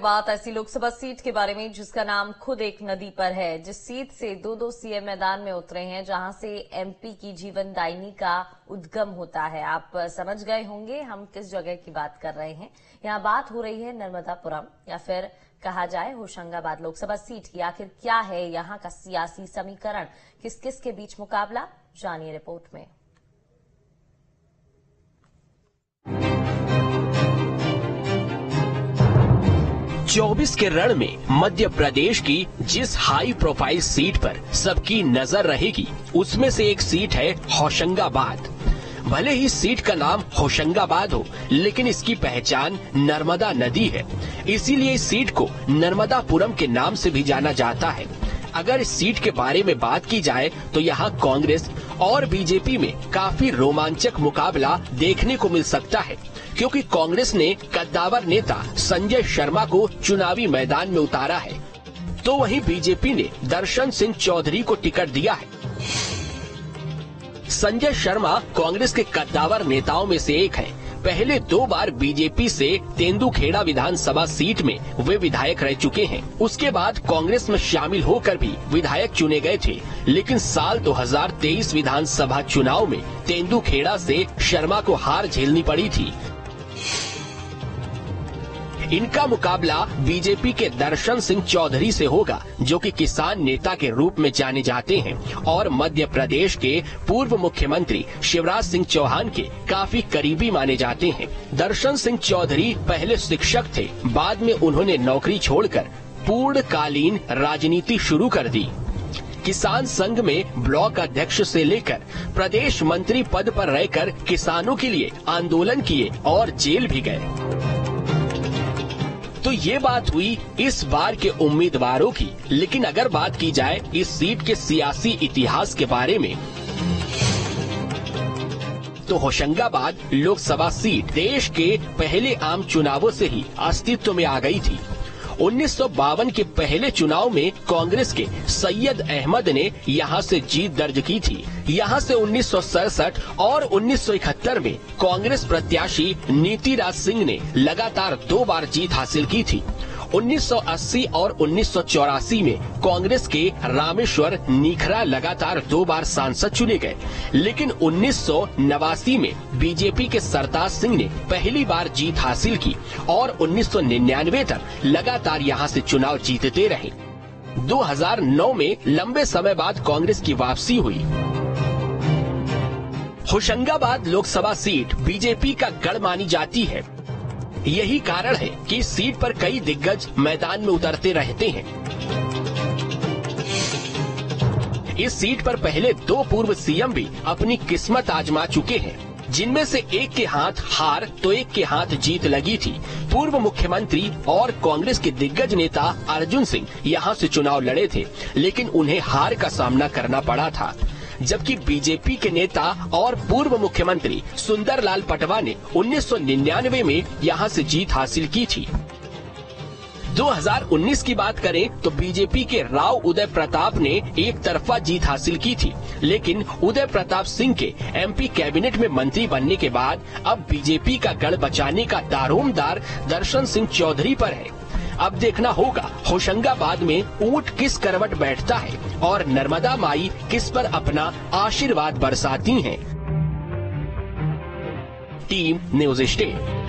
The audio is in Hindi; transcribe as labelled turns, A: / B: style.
A: बात ऐसी लोकसभा सीट के बारे में जिसका नाम खुद एक नदी पर है, जिस सीट से दो सीएम मैदान में उतरे हैं, जहां से एमपी की जीवनदायिनी का उद्गम होता है। आप समझ गए होंगे हम किस जगह की बात कर रहे हैं। यहां बात हो रही है नर्मदापुरम या फिर कहा जाए होशंगाबाद लोकसभा सीट की। आखिर क्या है यहां का सियासी समीकरण, किस किस के बीच मुकाबला, जानिए रिपोर्ट में।
B: 24 के रण में मध्य प्रदेश की जिस हाई प्रोफाइल सीट पर सबकी नजर रहेगी, उसमें से एक सीट है होशंगाबाद। भले ही सीट का नाम होशंगाबाद हो, लेकिन इसकी पहचान नर्मदा नदी है, इसीलिए इस सीट को नर्मदापुरम के नाम से भी जाना जाता है। अगर इस सीट के बारे में बात की जाए तो यहाँ कांग्रेस और बीजेपी में काफी रोमांचक मुकाबला देखने को मिल सकता है, क्योंकि कांग्रेस ने कद्दावर नेता संजय शर्मा को चुनावी मैदान में उतारा है, तो वहीं बीजेपी ने दर्शन सिंह चौधरी को टिकट दिया है। संजय शर्मा कांग्रेस के कद्दावर नेताओं में से एक हैं। पहले 2 बार बीजेपी से तेंदुखेड़ा विधानसभा सीट में वे विधायक रह चुके हैं। उसके बाद कांग्रेस में शामिल होकर भी विधायक चुने गए थे, लेकिन साल 2023 विधानसभा चुनाव में तेंदुखेड़ा से शर्मा को हार झेलनी पड़ी थी। इनका मुकाबला बीजेपी के दर्शन सिंह चौधरी से होगा, जो कि किसान नेता के रूप में जाने जाते हैं और मध्य प्रदेश के पूर्व मुख्यमंत्री शिवराज सिंह चौहान के काफी करीबी माने जाते हैं। दर्शन सिंह चौधरी पहले शिक्षक थे, बाद में उन्होंने नौकरी छोड़कर पूर्णकालीन राजनीति शुरू कर दी। किसान संघ में ब्लॉक अध्यक्ष से लेकर प्रदेश मंत्री पद पर रहकर किसानों के लिए आंदोलन किए और जेल भी गए। तो ये बात हुई इस बार के उम्मीदवारों की, लेकिन अगर बात की जाए इस सीट के सियासी इतिहास के बारे में, तो होशंगाबाद लोकसभा सीट देश के पहले आम चुनावों से ही अस्तित्व में आ गई थी। 1952 के पहले चुनाव में कांग्रेस के सैयद अहमद ने यहां से जीत दर्ज की थी। यहां से 1967 और 1971 में कांग्रेस प्रत्याशी नीतिराज सिंह ने लगातार 2 बार जीत हासिल की थी। 1980 और 1984 में कांग्रेस के रामेश्वर नीखरा लगातार 2 बार सांसद चुने गए, लेकिन 1989 में बीजेपी के सरताज सिंह ने पहली बार जीत हासिल की और 1999 तक लगातार यहां से चुनाव जीतते रहे। 2009 में लंबे समय बाद कांग्रेस की वापसी हुई। होशंगाबाद लोकसभा सीट बीजेपी का गढ़ मानी जाती है। यही कारण है कि इस सीट पर कई दिग्गज मैदान में उतरते रहते हैं। इस सीट पर पहले 2 पूर्व सीएम भी अपनी किस्मत आजमा चुके हैं, जिनमें से एक के हाथ हार तो एक के हाथ जीत लगी थी। पूर्व मुख्यमंत्री और कांग्रेस के दिग्गज नेता अर्जुन सिंह यहां से चुनाव लड़े थे, लेकिन उन्हें हार का सामना करना पड़ा था। जबकि बीजेपी के नेता और पूर्व मुख्यमंत्री सुंदरलाल पटवा ने 1999 में यहां से जीत हासिल की थी। 2019 की बात करें तो बीजेपी के राव उदय प्रताप ने एक तरफा जीत हासिल की थी, लेकिन उदय प्रताप सिंह के एमपी कैबिनेट में मंत्री बनने के बाद अब बीजेपी का गढ़ बचाने का दारोमदार दर्शन सिंह चौधरी पर है। अब देखना होगा होशंगाबाद में ऊंट किस करवट बैठता है और नर्मदा माई किस पर अपना आशीर्वाद बरसाती हैं। Team news state.